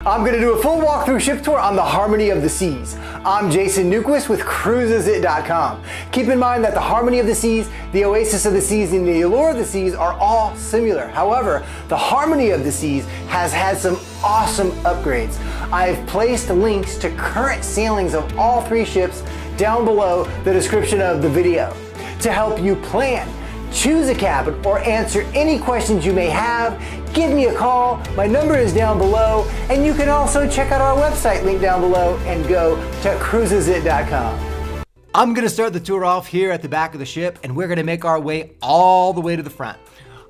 I'm going to do a full walkthrough ship tour on the Harmony of the Seas. I'm Jason Newquist with cruisesit.com. Keep in mind that the Harmony of the Seas, the Oasis of the Seas, and the Allure of the Seas are all similar. However, the Harmony of the Seas has had some awesome upgrades. I've placed links to current sailings of all three ships down below the description of the video to help you plan, choose a cabin, or answer any questions you may have. Give me a call. My number is down below, and you can also check out our website link down below and go to cruisesit.com. I'm gonna start the tour off here at the back of the ship, and we're gonna make our way all the way to the front.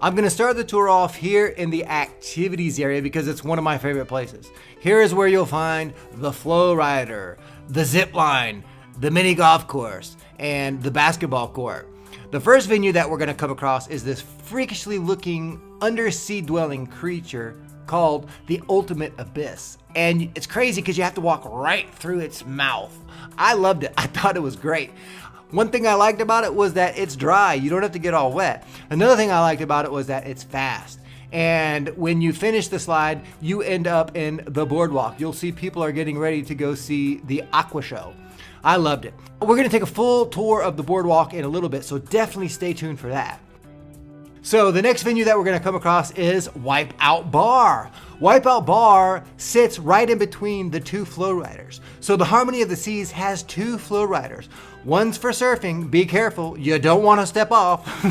I'm gonna start the tour off here in the activities area because it's one of my favorite places. Here is where you'll find the flow rider, the zip line, the mini golf course, and the basketball court. The first venue that we're gonna come across is this freakishly looking undersea dwelling creature called the Ultimate Abyss. And it's crazy because you have to walk right through its mouth. I loved it. I thought it was great. One thing I liked about it was that it's dry. You don't have to get all wet. Another thing I liked about it was that it's fast. And when you finish the slide, you end up in the boardwalk. You'll see people are getting ready to go see the Aqua Show. I loved it. We're gonna take a full tour of the boardwalk in a little bit, so definitely stay tuned for that. So the next venue that we're gonna come across is Wipeout Bar. Wipeout Bar sits right in between the two flow riders. So the Harmony of the Seas has two flow riders. One's for surfing, be careful, you don't wanna step off.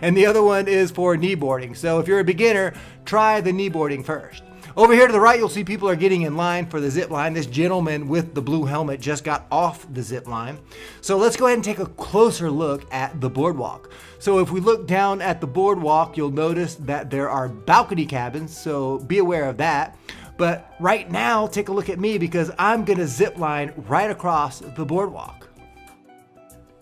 And the other one is for kneeboarding. So if you're a beginner, try the kneeboarding first. Over here to the right, you'll see people are getting in line for the zip line. This gentleman with the blue helmet just got off the zip line. So let's go ahead and take a closer look at the boardwalk. So if we look down at the boardwalk, you'll notice that there are balcony cabins, so be aware of that. But right now, take a look at me because I'm gonna zip line right across the boardwalk.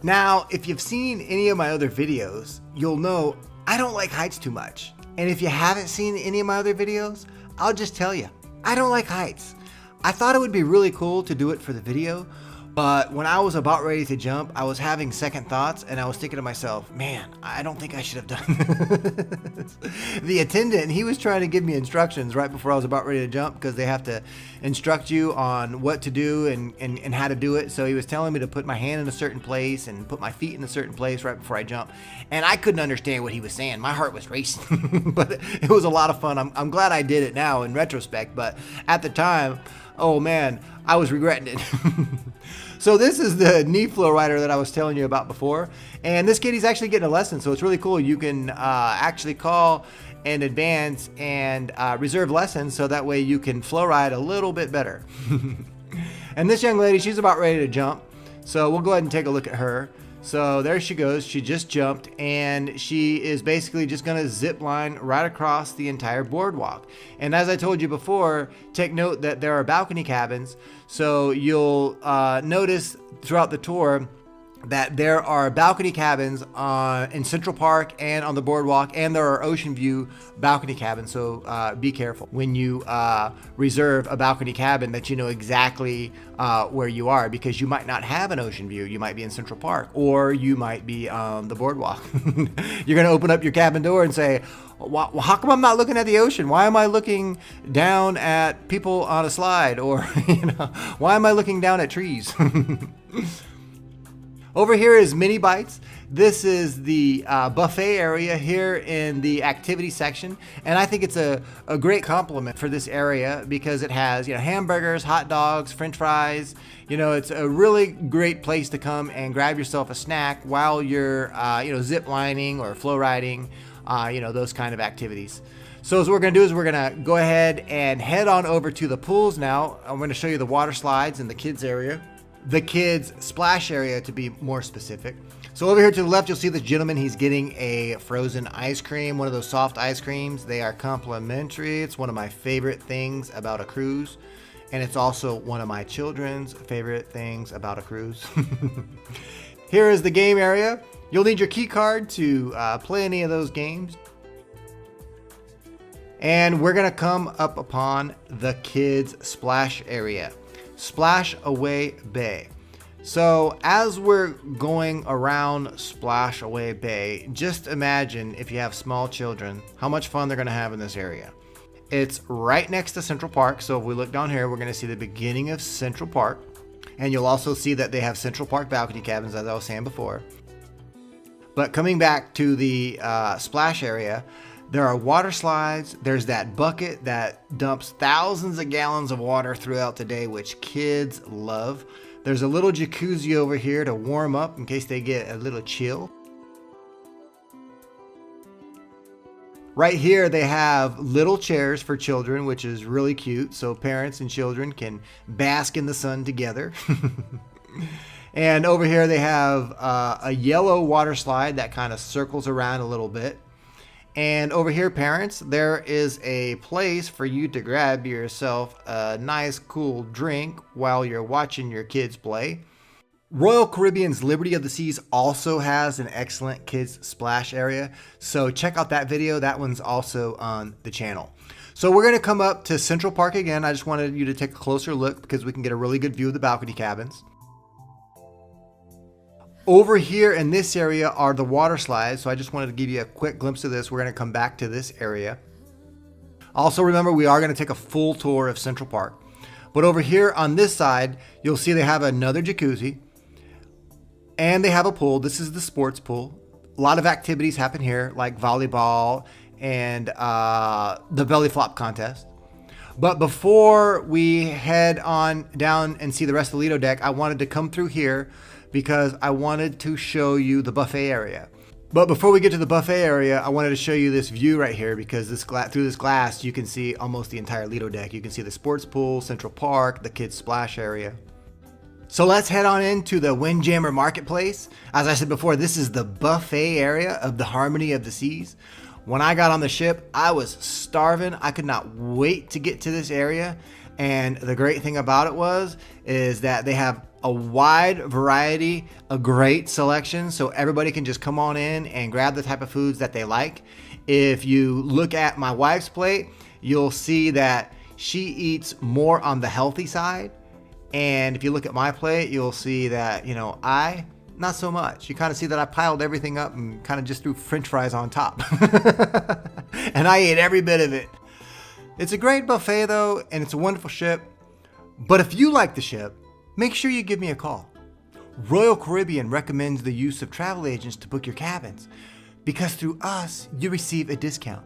Now, if you've seen any of my other videos, you'll know I don't like heights too much. And if you haven't seen any of my other videos, I'll just tell you, I don't like heights. I thought it would be really cool to do it for the video, but when I was about ready to jump, I was having second thoughts and I was thinking to myself, man, I don't think I should have done this. The attendant, he was trying to give me instructions right before I was about ready to jump because they have to instruct you on what to do and how to do it. So he was telling me to put my hand in a certain place and put my feet in a certain place right before I jump. And I couldn't understand what he was saying. My heart was racing, but it was a lot of fun. I'm glad I did it now in retrospect, but at the time, oh man, I was regretting it. So this is the knee flow rider that I was telling you about before. And this kid, he's actually getting a lesson. So it's really cool. You can actually call in advance and reserve lessons so that way you can flow ride a little bit better. And this young lady, she's about ready to jump. So we'll go ahead and take a look at her. So there she goes. She just jumped and she is basically just going to zip line right across the entire boardwalk. And as I told you before, take note that there are balcony cabins. So you'll notice throughout the tour that there are balcony cabins in Central Park and on the boardwalk, and there are ocean view balcony cabins. So be careful when you reserve a balcony cabin that you know exactly where you are, because you might not have an ocean view. You might be in Central Park, or you might be on the boardwalk. You're gonna open up your cabin door and say, well, how come I'm not looking at the ocean? Why am I looking down at people on a slide? Or why am I looking down at trees? Over here is Mini Bites. This is the buffet area here in the activity section. And I think it's a great compliment for this area because it has, hamburgers, hot dogs, French fries. It's a really great place to come and grab yourself a snack while you're, zip lining or flow riding, those kind of activities. So what we're gonna do is we're gonna go ahead and head on over to the pools now. I'm gonna show you the water slides in the kids area. The kids splash area to be more specific. So over here to the left, you'll see this gentleman. He's getting a frozen ice cream, one of those soft ice creams. They are complimentary. It's one of my favorite things about a cruise. And it's also one of my children's favorite things about a cruise. Here is the game area. You'll need your key card to play any of those games. And we're gonna come up upon the kids splash area. Splash Away Bay. So as we're going around Splash Away Bay, just imagine if you have small children, how much fun they're gonna have in this area. It's right next to Central Park. So if we look down here, we're going to see the beginning of Central Park. And you'll also see that they have Central Park balcony cabins, as I was saying before. But coming back to the splash area, there are water slides. There's that bucket that dumps thousands of gallons of water throughout the day, which kids love. There's a little jacuzzi over here to warm up in case they get a little chill. Right here, they have little chairs for children, which is really cute. So parents and children can bask in the sun together. And over here, they have a yellow water slide that kind of circles around a little bit. And over here, parents, there is a place for you to grab yourself a nice, cool drink while you're watching your kids play. Royal Caribbean's Liberty of the Seas also has an excellent kids splash area. So check out that video. That one's also on the channel. So we're going to come up to Central Park again. I just wanted you to take a closer look because we can get a really good view of the balcony cabins. Over here in this area are the water slides. So I just wanted to give you a quick glimpse of this. We're going to come back to this area. Also remember, we are going to take a full tour of Central Park. But over here on this side, you'll see they have another jacuzzi. And they have a pool. This is the sports pool. A lot of activities happen here, like volleyball and the belly flop contest. But before we head on down and see the rest of the Lido deck, I wanted to come through here because I wanted to show you the buffet area. But before we get to the buffet area, I wanted to show you this view right here because through this glass, you can see almost the entire Lido deck. You can see the sports pool, Central Park, the kids splash area. So let's head on into the Windjammer Marketplace. As I said before, this is the buffet area of the Harmony of the Seas. When I got on the ship, I was starving. I could not wait to get to this area. And the great thing about it is that they have a wide variety, a great selection. So everybody can just come on in and grab the type of foods that they like. If you look at my wife's plate, you'll see that she eats more on the healthy side. And if you look at my plate, you'll see that, I, not so much. You kind of see that I piled everything up and kind of just threw French fries on top. And I ate every bit of it. It's a great buffet though, and it's a wonderful ship. But if you like the ship, make sure you give me a call. Royal Caribbean recommends the use of travel agents to book your cabins because through us, you receive a discount.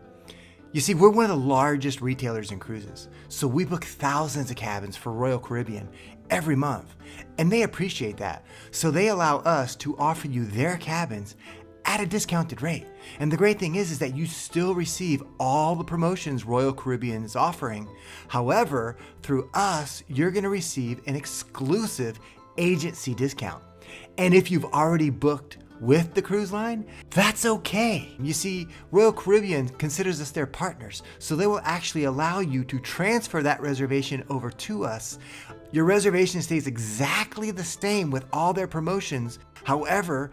You see, we're one of the largest retailers in cruises, so we book thousands of cabins for Royal Caribbean every month, and they appreciate that. So they allow us to offer you their cabins at a discounted rate. And the great thing is that you still receive all the promotions Royal Caribbean is offering. However, through us, you're going to receive an exclusive agency discount. And if you've already booked with the cruise line, that's okay. You see, Royal Caribbean considers us their partners, so they will actually allow you to transfer that reservation over to us. Your reservation stays exactly the same with all their promotions. However,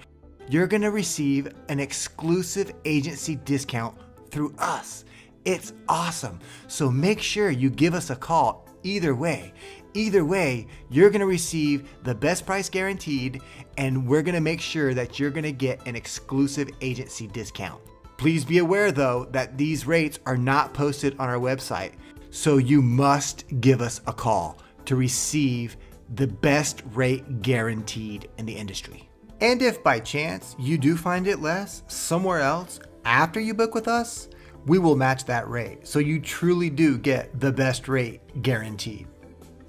you're going to receive an exclusive agency discount through us. It's awesome. So make sure you give us a call either way. Either way, you're going to receive the best price guaranteed, and we're going to make sure that you're going to get an exclusive agency discount. Please be aware though that these rates are not posted on our website, so you must give us a call to receive the best rate guaranteed in the industry. And if by chance you do find it less somewhere else after you book with us, we will match that rate. So you truly do get the best rate guaranteed.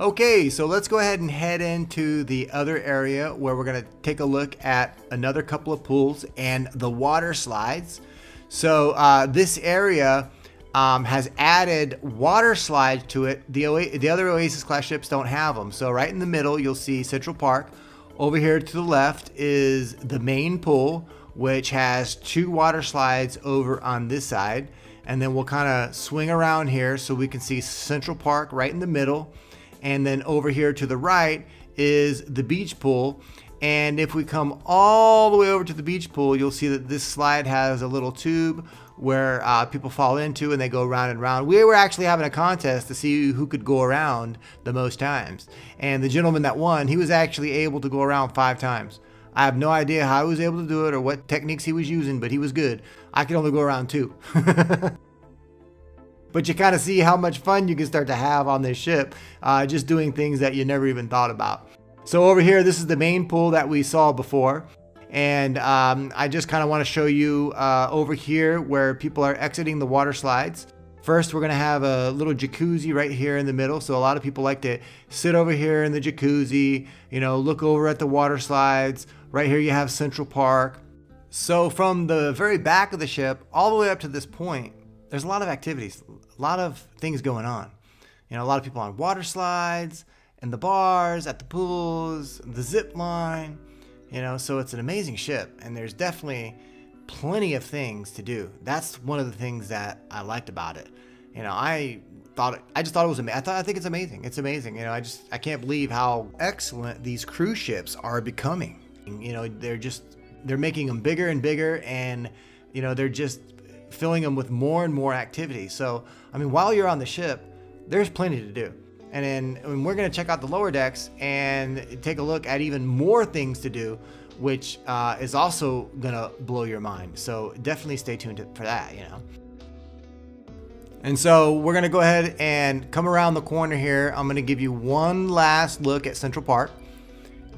Okay, so let's go ahead and head into the other area where we're going to take a look at another couple of pools and the water slides. So this area has added water slides to it. The other Oasis class ships don't have them. So right in the middle, you'll see Central Park. Over here to the left is the main pool, which has two water slides over on this side. And then we'll kind of swing around here so we can see Central Park right in the middle. And then over here to the right is the beach pool. And if we come all the way over to the beach pool, you'll see that this slide has a little tube where people fall into and they go round and round. We were actually having a contest to see who could go around the most times. And the gentleman that won, he was actually able to go around 5 times. I have no idea how he was able to do it or what techniques he was using, but he was good. I could only go around 2. But you kind of see how much fun you can start to have on this ship, just doing things that you never even thought about. So over here, this is the main pool that we saw before. And I just kind of want to show you over here where people are exiting the water slides. First, we're going to have a little jacuzzi right here in the middle. So a lot of people like to sit over here in the jacuzzi, look over at the water slides. Right here, you have Central Park. So from the very back of the ship all the way up to this point, there's a lot of activities, a lot of things going on. A lot of people on water slides, and the bars, at the pools, the zip line. So it's an amazing ship, and there's definitely plenty of things to do. That's one of the things that I liked about it. I just thought it was amazing. I think it's amazing. It's amazing. I can't believe how excellent these cruise ships are becoming. They're making them bigger and bigger, and they're just filling them with more and more activities. So, while you're on the ship, there's plenty to do. And then we're going to check out the lower decks and take a look at even more things to do, which is also going to blow your mind. So definitely stay tuned for that, And so we're going to go ahead and come around the corner here. I'm going to give you one last look at Central Park.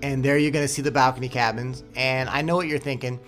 And there you're going to see the balcony cabins. And I know what you're thinking.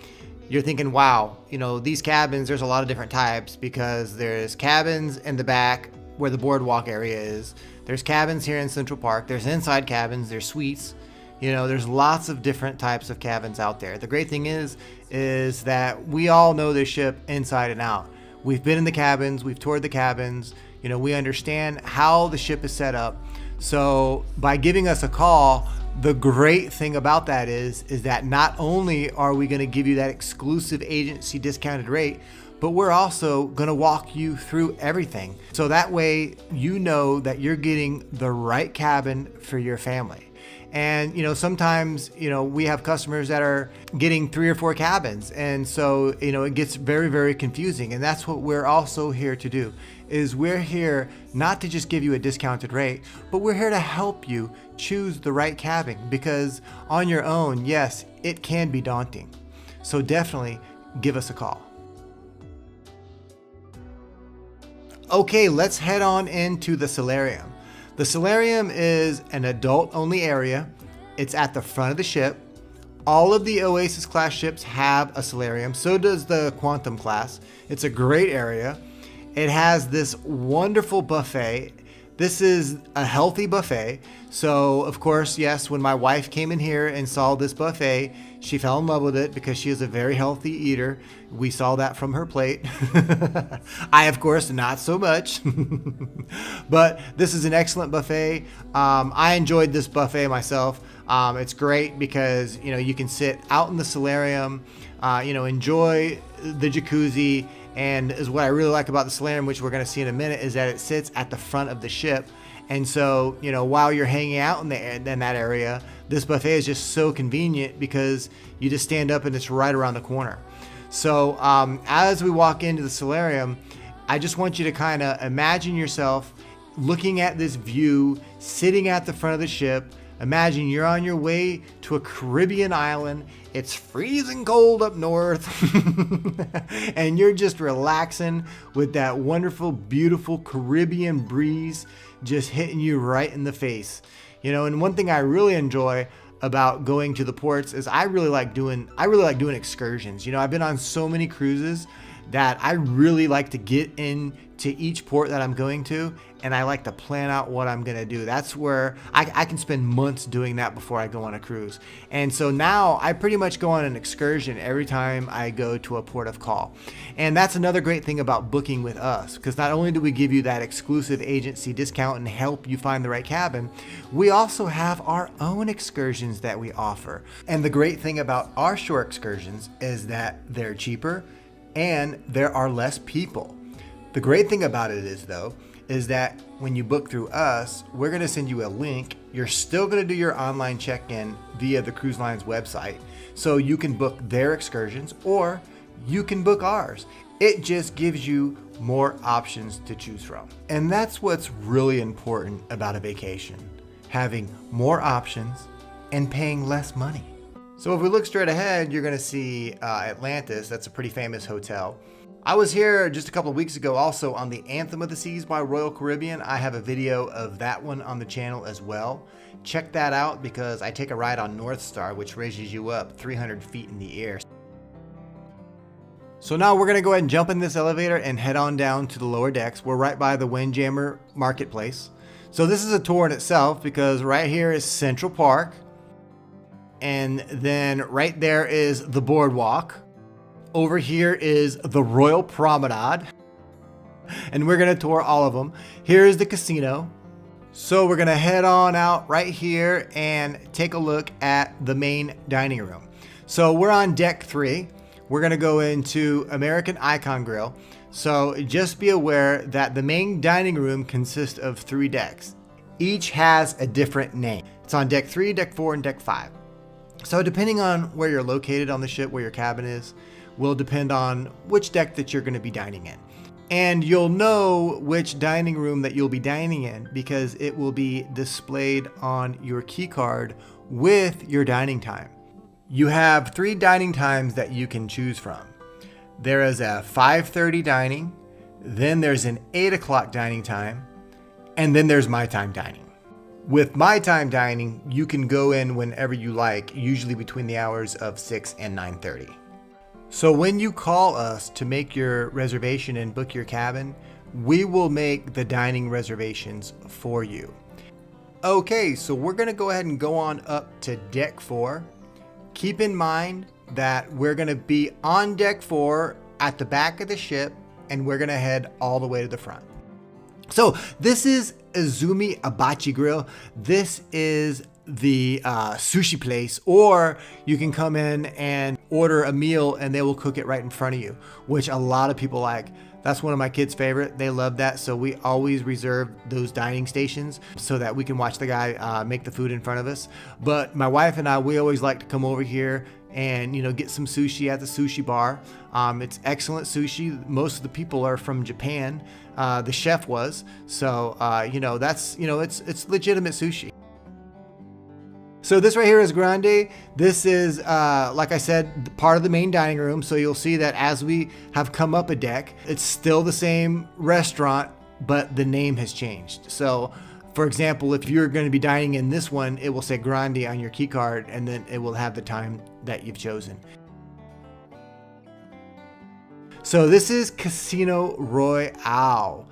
You're thinking, wow, these cabins, there's a lot of different types, because there's cabins in the back where the boardwalk area is. There's cabins here in Central Park. There's inside cabins. There's suites. There's lots of different types of cabins out there. The great thing is that we all know this ship inside and out. We've been in the cabins. We've toured the cabins. We understand how the ship is set up. So by giving us a call, the great thing about that is that not only are we going to give you that exclusive agency discounted rate, but we're also going to walk you through everything. So that way, that you're getting the right cabin for your family. And, sometimes, we have customers that are getting 3 or 4 cabins. And so, it gets very, very confusing. And that's what we're also here to do, is we're here not to just give you a discounted rate, but we're here to help you choose the right cabin, because on your own, yes, it can be daunting. So definitely give us a call. Okay, let's head on into the solarium. The solarium is an adult-only area. It's at the front of the ship. All of the Oasis class ships have a solarium. So does the Quantum class. It's a great area. It has this wonderful buffet. This is a healthy buffet. So, of course, yes, when my wife came in here and saw this buffet, she fell in love with it because she is a very healthy eater. We saw that from her plate. I, of course, not so much. But this is an excellent buffet. I enjoyed this buffet myself. It's great because, you can sit out in the solarium, enjoy the jacuzzi. And is what I really like about the solarium, which we're going to see in a minute, is that it sits at the front of the ship. And so, while you're hanging out in that area, this buffet is just so convenient because you just stand up and it's right around the corner. So as we walk into the solarium, I just want you to kind of imagine yourself looking at this view, sitting at the front of the ship. Imagine you're on your way to a Caribbean island. It's freezing cold up north and you're just relaxing with that wonderful, beautiful Caribbean breeze just hitting you right in the face. And one thing I really enjoy about going to the ports is I really like doing excursions. I've been on so many cruises that I really like to get into each port that I'm going to, and I like to plan out what I'm going to do. That's where I can spend months doing that before I go on a cruise. And so now I pretty much go on an excursion every time I go to a port of call. And that's another great thing about booking with us, because not only do we give you that exclusive agency discount and help you find the right cabin, we also have our own excursions that we offer. And the great thing about our shore excursions is that they're cheaper and there are less people. The great thing about it is that when you book through us, we're going to send you a link. You're still going to do your online check-in via the cruise line's website. So you can book their excursions or you can book ours. It just gives you more options to choose from. And that's what's really important about a vacation, having more options and paying less money. So if we look straight ahead, you're going to see Atlantis. That's a pretty famous hotel. I was here just a couple of weeks ago also on the Anthem of the Seas by Royal Caribbean. I have a video of that one on the channel as well. Check that out because I take a ride on North Star, which raises you up 300 feet in the air. So now we're going to go ahead and jump in this elevator and head on down to the lower decks. We're right by the Windjammer Marketplace. So this is a tour in itself because right here is Central Park. And then right there is the boardwalk. Over here is the Royal Promenade. And we're going to tour all of them. Here is the casino. So we're going to head on out right here and take a look at the main dining room. So we're on deck 3. We're going to go into American Icon Grill. So just be aware that the main dining room consists of 3 decks. Each has a different name. It's on deck 3, deck 4, and deck 5. So depending on where you're located on the ship, where your cabin is, will depend on which deck that you're going to be dining in. And you'll know which dining room that you'll be dining in because it will be displayed on your key card with your dining time. You have 3 dining times that you can choose from. There is a 5:30 dining, then there's an 8 o'clock dining time, and then there's my time dining. With my time dining, you can go in whenever you like, usually between the hours of 6 and 9:30. So when you call us to make your reservation and book your cabin, we will make the dining reservations for you. Okay, so we're going to go ahead and go on up to deck 4. Keep in mind that we're going to be on deck 4 at the back of the ship, and we're going to head all the way to the front. So this is Izumi Abachi Grill. This is the sushi place, or you can come in and order a meal and they will cook it right in front of you, which a lot of people like. That's one of my kids' favorite. They love that. So we always reserve those dining stations so that we can watch the guy make the food in front of us. But my wife and I, we always like to come over here and, get some sushi at the sushi bar. It's excellent sushi. Most of the people are from Japan. The chef was. So, that's, it's legitimate sushi. So this right here is Grande. This is, like I said, part of the main dining room. So you'll see that as we have come up a deck, it's still the same restaurant, but the name has changed. So for example, if you're going to be dining in this one, it will say Grande on your key card, and then it will have the time that you've chosen. So this is Casino Royale.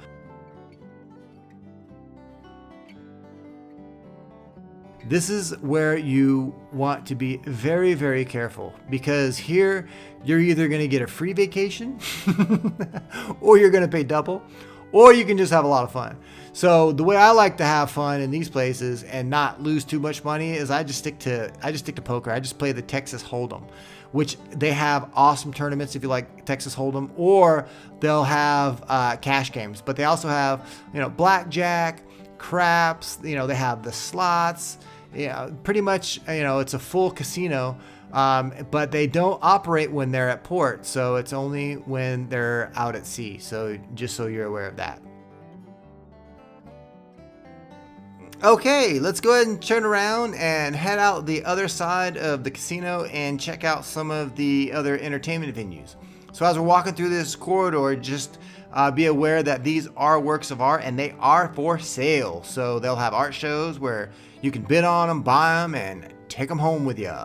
This is where you want to be very, very careful, because here you're either going to get a free vacation or you're going to pay double, or you can just have a lot of fun. So the way I like to have fun in these places and not lose too much money is I just stick to poker. I just play the Texas Hold'em, which they have awesome tournaments if you like Texas Hold'em, or they'll have cash games, but they also have, blackjack, craps, they have the slots. Yeah, pretty much, it's a full casino, but they don't operate when they're at port. So it's only when they're out at sea. So just so you're aware of that. Okay, let's go ahead and turn around and head out the other side of the casino and check out some of the other entertainment venues. So as we're walking through this corridor, just be aware that these are works of art and they are for sale. So they'll have art shows where you can bid on them, buy them, and take them home with you.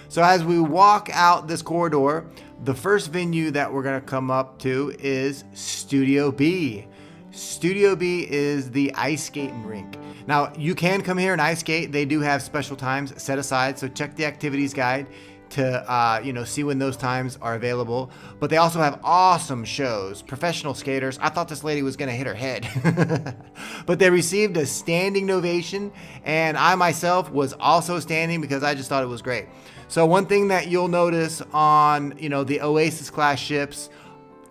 So as we walk out this corridor, the first venue that we're going to come up to is Studio B. Studio B is the ice skating rink. Now, you can come here and ice skate. They do have special times set aside, so check the activities guide to see when those times are available. But they also have awesome shows, professional skaters. I thought this lady was going to hit her head. But they received a standing ovation, and I myself was also standing because I just thought it was great. So one thing that you'll notice on the Oasis class ships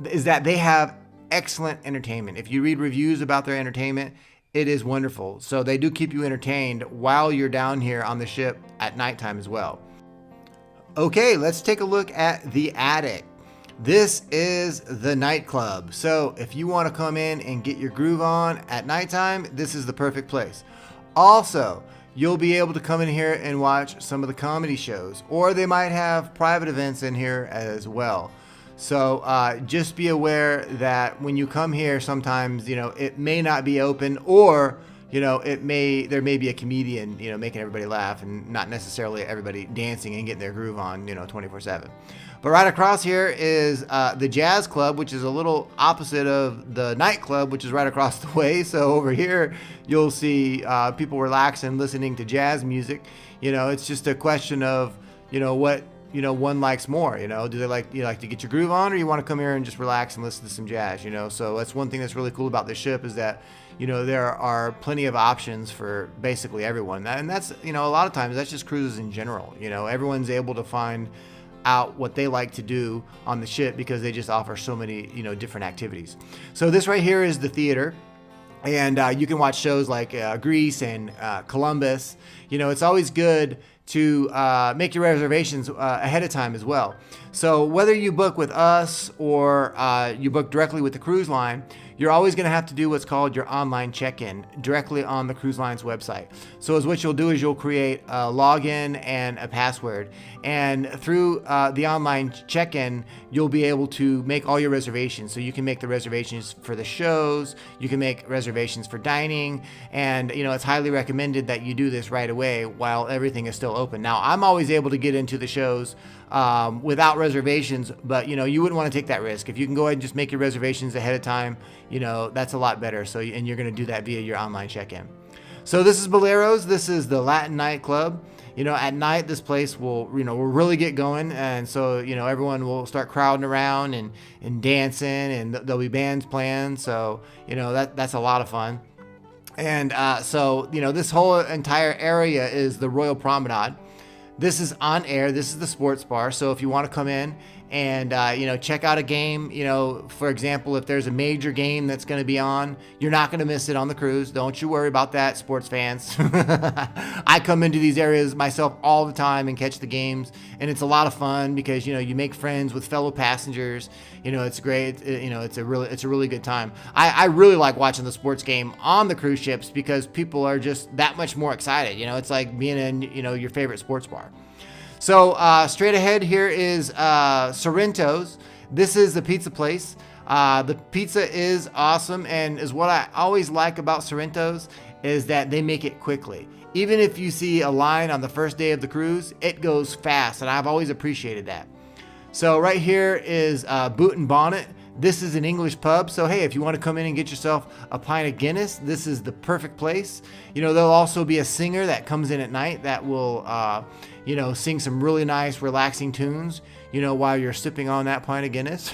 is that they have excellent entertainment. If you read reviews about their entertainment, it is wonderful. So they do keep you entertained while you're down here on the ship at nighttime as well. Okay, let's take a look at the attic. This is the nightclub. So if you want to come in and get your groove on at nighttime, this is the perfect place. Also, you'll be able to come in here and watch some of the comedy shows, or they might have private events in here as well. So just be aware that when you come here, sometimes, it may not be open, or, there may be a comedian, making everybody laugh, and not necessarily everybody dancing and getting their groove on, 24/7. But right across here is the Jazz Club, which is a little opposite of the nightclub, which is right across the way. So over here, you'll see people relaxing, listening to jazz music. It's just a question of, what, one likes more. Do they like, you like to get your groove on, or you want to come here and just relax and listen to some jazz? So that's one thing that's really cool about this ship, is that, there are plenty of options for basically everyone. And that's, a lot of times that's just cruises in general. Everyone's able to find out what they like to do on the ship, because they just offer so many, different activities. So this right here is the theater. And you can watch shows like Grease and Columbus. It's always good to make your reservations ahead of time as well. So whether you book with us or you book directly with the cruise line, you're always going to have to do what's called your online check-in directly on the cruise line's website. So what you'll do is you'll create a login and a password. And through the online check-in, you'll be able to make all your reservations. So you can make the reservations for the shows, you can make reservations for dining, and it's highly recommended that you do this right away while everything is still open. Now, I'm always able to get into the shows without reservations, but you wouldn't want to take that risk. If you can go ahead and just make your reservations ahead of time, that's a lot better. So, and you're going to do that via your online check-in. So this is Boleros. This is the Latin nightclub. At night, this place will really get going, and so everyone will start crowding around and dancing, and there'll be bands playing. So that's a lot of fun. And so this whole entire area is the Royal Promenade. This is on air. This is the sports bar. So if you want to come in and check out a game, for example, if there's a major game that's going to be on, you're not going to miss it on the cruise. Don't you worry about that, sports fans. I come into these areas myself all the time and catch the games, and it's a lot of fun because you make friends with fellow passengers. It's great. It's a really good time. I really like watching the sports game on the cruise ships because people are just that much more excited. It's like being in your favorite sports bar. So straight ahead here is Sorrento's. This is the pizza place. The pizza is awesome, and is what I always like about Sorrento's is that they make it quickly. Even if you see a line on the first day of the cruise, it goes fast, and I've always appreciated that. So right here is Boot and Bonnet. This is an English pub, so hey, if you want to come in and get yourself a pint of Guinness, this is the perfect place. There'll also be a singer that comes in at night that will sing some really nice, relaxing tunes, while you're sipping on that pint of Guinness.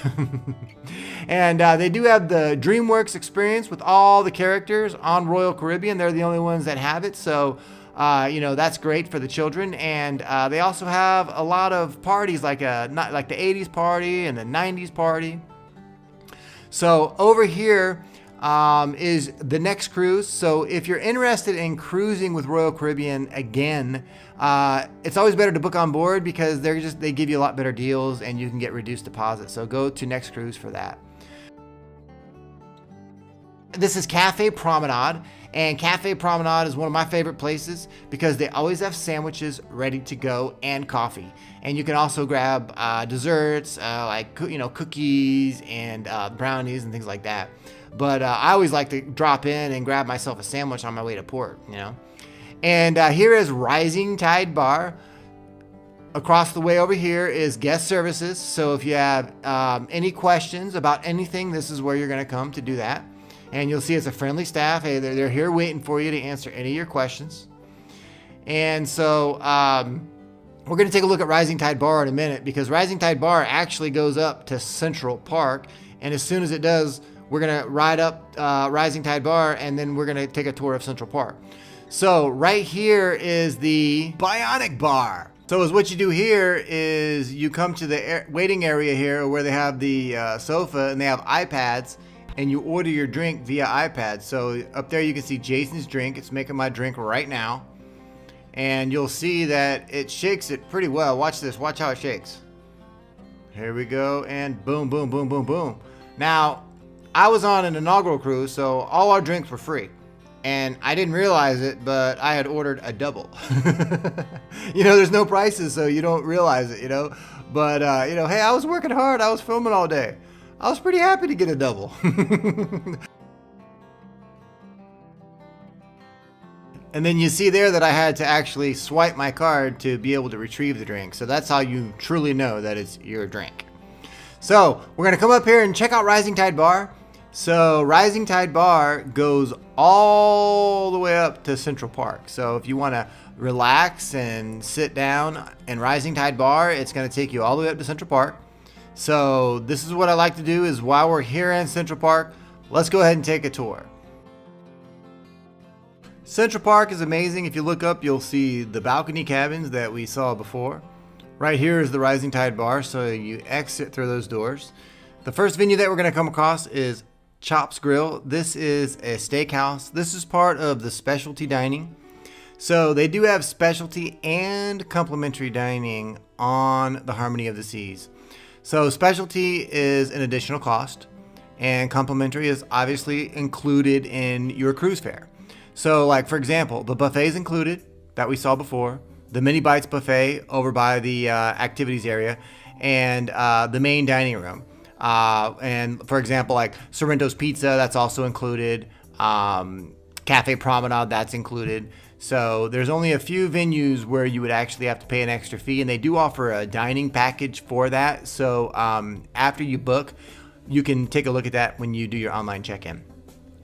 And they do have the DreamWorks experience with all the characters on Royal Caribbean. They're the only ones that have it, so that's great for the children. And they also have a lot of parties like the 80s party and the 90s party. So over here is the next cruise. So if you're interested in cruising with Royal Caribbean again, it's always better to book on board because they give you a lot better deals and you can get reduced deposits. So go to Next Cruise for that. This is Cafe Promenade, and Cafe Promenade is one of my favorite places because they always have sandwiches ready to go and coffee. And you can also grab desserts like cookies and brownies and things like that. But I always like to drop in and grab myself a sandwich on my way to port, And here is Rising Tide Bar. Across the way over here is guest services. So if you have any questions about anything, this is where you're going to come to do that. And you'll see it's a friendly staff. Hey, they're here waiting for you to answer any of your questions. And so we're going to take a look at Rising Tide Bar in a minute because Rising Tide Bar actually goes up to Central Park. And as soon as it does, we're going to ride up Rising Tide Bar, and then we're going to take a tour of Central Park. So right here is the Bionic Bar. So what you do here is you come to the waiting area here where they have the sofa and they have iPads, and you order your drink via iPad. So up there you can see Jason's drink. It's making my drink right now. And you'll see that it shakes it pretty well. Watch this. Watch how it shakes. Here we go. And boom, boom, boom, boom, boom. Now, I was on an inaugural cruise, so all our drinks were free. And I didn't realize it, but I had ordered a double. There's no prices, so you don't realize it, But, hey, I was working hard. I was filming all day. I was pretty happy to get a double. And then you see there that I had to actually swipe my card to be able to retrieve the drink. So that's how you truly know that it's your drink. So we're going to come up here and check out Rising Tide Bar. So Rising Tide Bar goes all the way up to Central Park. So if you want to relax and sit down in Rising Tide Bar, it's going to take you all the way up to Central Park. So this is what I like to do is while we're here in Central Park, let's go ahead and take a tour. Central Park is amazing. If you look up, you'll see the balcony cabins that we saw before. Right here is the Rising Tide Bar, so you exit through those doors. The first venue that we're going to come across is Chops Grill. This is a steakhouse. This is part of the specialty dining. So they do have specialty and complimentary dining on the Harmony of the Seas. So specialty is an additional cost, and complimentary is obviously included in your cruise fare. So like, for example, the buffet is included that we saw before, the mini bites buffet over by the activities area, and the main dining room. And for example, like Sorrento's Pizza, that's also included. Cafe Promenade, that's included. So there's only a few venues where you would actually have to pay an extra fee, and they do offer a dining package for that. So after you book, you can take a look at that when you do your online check-in.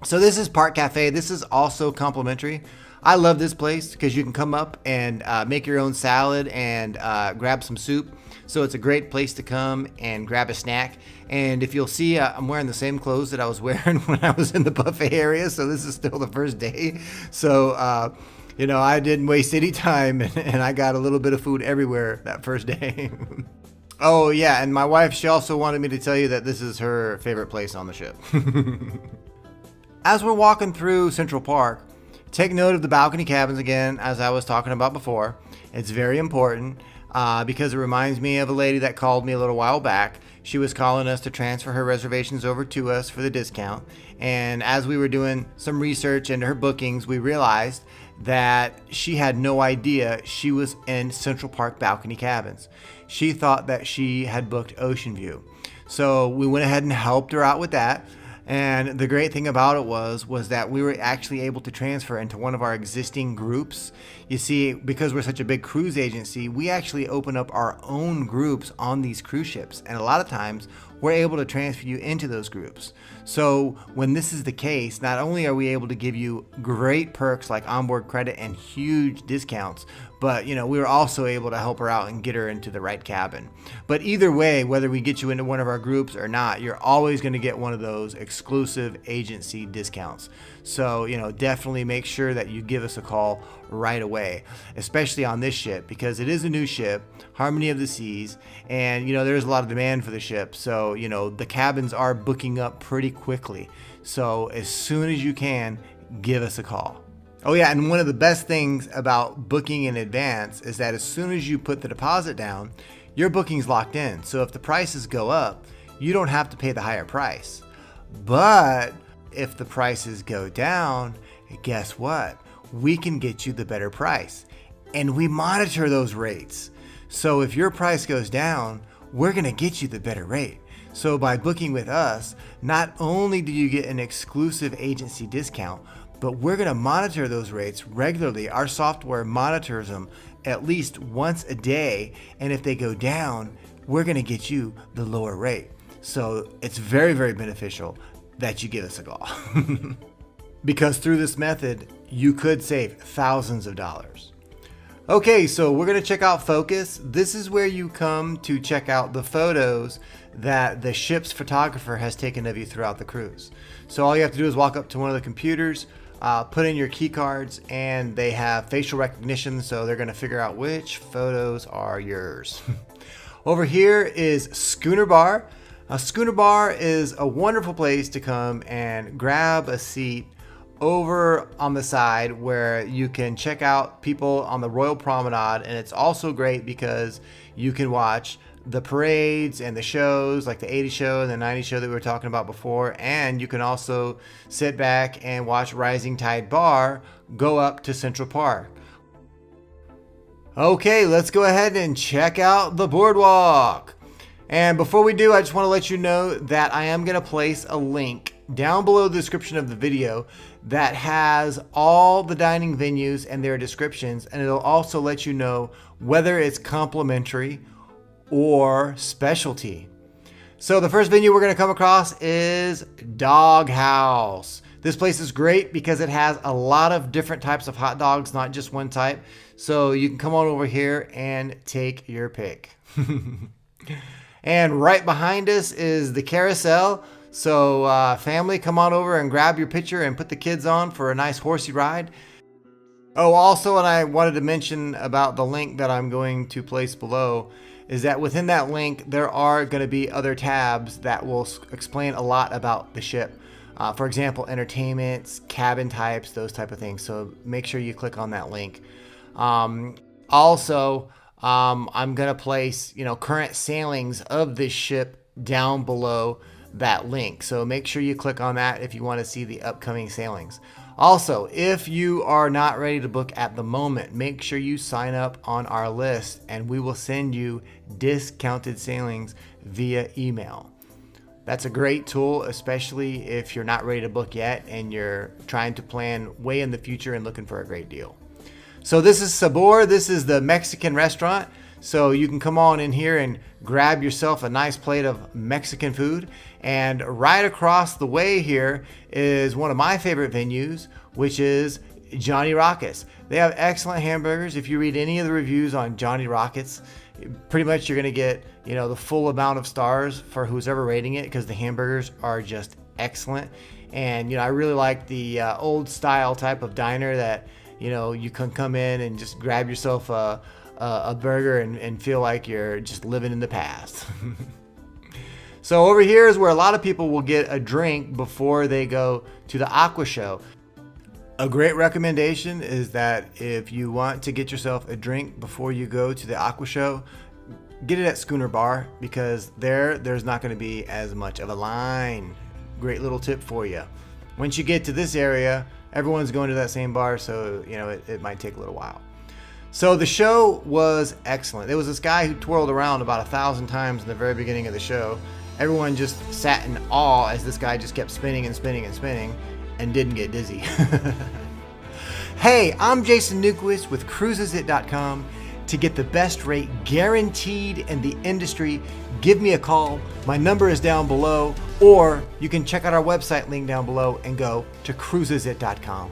So this is Park Cafe. This is also complimentary. I love this place because you can come up and make your own salad and grab some soup. So it's a great place to come and grab a snack. And if you'll see, I'm wearing the same clothes that I was wearing when I was in the buffet area. So this is still the first day. So, I didn't waste any time, and I got a little bit of food everywhere that first day. Oh, yeah. And my wife, she also wanted me to tell you that this is her favorite place on the ship. As we're walking through Central Park, take note of the balcony cabins again, as I was talking about before. It's very important because it reminds me of a lady that called me a little while back. She was calling us to transfer her reservations over to us for the discount. And as we were doing some research into her bookings, we realized that she had no idea she was in Central Park balcony cabins. She thought that she had booked Ocean View. So we went ahead and helped her out with that. And the great thing about it was that we were actually able to transfer into one of our existing groups. You see, because we're such a big cruise agency, we actually open up our own groups on these cruise ships. And a lot of times, we're able to transfer you into those groups. So when this is the case, not only are we able to give you great perks like onboard credit and huge discounts, but we were also able to help her out and get her into the right cabin. But either way, whether we get you into one of our groups or not, you're always going to get one of those exclusive agency discounts. So, definitely make sure that you give us a call right away, especially on this ship, because it is a new ship, Harmony of the Seas, and, there's a lot of demand for the ship. So, the cabins are booking up pretty quickly. So as soon as you can, give us a call. Oh yeah, and one of the best things about booking in advance is that as soon as you put the deposit down, your booking's locked in. So if the prices go up, you don't have to pay the higher price. But if the prices go down, guess what? We can get you the better price. And we monitor those rates. So if your price goes down, we're going to get you the better rate. So by booking with us, not only do you get an exclusive agency discount, but we're going to monitor those rates regularly. Our software monitors them at least once a day. And if they go down, we're going to get you the lower rate. So it's very, very beneficial that you give us a call. Because through this method, you could save thousands of dollars. Okay, so we're going to check out Focus. This is where you come to check out the photos that the ship's photographer has taken of you throughout the cruise. So all you have to do is walk up to one of the computers, put in your key cards, and they have facial recognition, so they're going to figure out which photos are yours. Over here is Schooner Bar. Schooner Bar is a wonderful place to come and grab a seat over on the side where you can check out people on the Royal Promenade, and it's also great because you can watch the parades and the shows like the 80s show and the 90s show that we were talking about before, and you can also sit back and watch Rising Tide Bar go up to Central Park. Okay, let's go ahead and check out the boardwalk. And before we do, I just want to let you know that I am going to place a link down below the description of the video that has all the dining venues and their descriptions, and it'll also let you know whether it's complimentary or specialty. So the first venue we're going to come across is Doghouse. This place is great because it has a lot of different types of hot dogs, not just one type. So you can come on over here and take your pick. And right behind us is the carousel. So family, come on over and grab your picture and put the kids on for a nice horsey ride. Oh, also, and I wanted to mention about the link that I'm going to place below, is that within that link, there are going to be other tabs that will explain a lot about the ship. For example, entertainments, cabin types, those type of things. So make sure you click on that link. Also, I'm going to place, current sailings of this ship down below that link. So make sure you click on that if you want to see the upcoming sailings. Also, if you are not ready to book at the moment, make sure you sign up on our list and we will send you discounted sailings via email. That's a great tool, especially if you're not ready to book yet and you're trying to plan way in the future and looking for a great deal. So this is Sabor. This is the Mexican restaurant. So you can come on in here and grab yourself a nice plate of Mexican food. And right across the way here is one of my favorite venues, which is Johnny Rockets. They have excellent hamburgers. If you read any of the reviews on Johnny Rockets, pretty much you're going to get, the full amount of stars for who's ever rating it, because the hamburgers are just excellent. And, I really like the old style type of diner that, you can come in and just grab yourself a burger and feel like you're just living in the past. So over here is where a lot of people will get a drink before they go to the Aqua Show. A great recommendation is that if you want to get yourself a drink before you go to the Aqua Show, get it at Schooner Bar, because there's not going to be as much of a line. Great little tip for you. Once you get to this area, everyone's going to that same bar, so it might take a little while. So the show was excellent. There was this guy who twirled around about 1,000 times in the very beginning of the show. Everyone just sat in awe as this guy just kept spinning and spinning and spinning and didn't get dizzy. Hey, I'm Jason Newquist with cruisesit.com. To get the best rate guaranteed in the industry, give me a call. My number is down below, or you can check out our website link down below and go to cruisesit.com.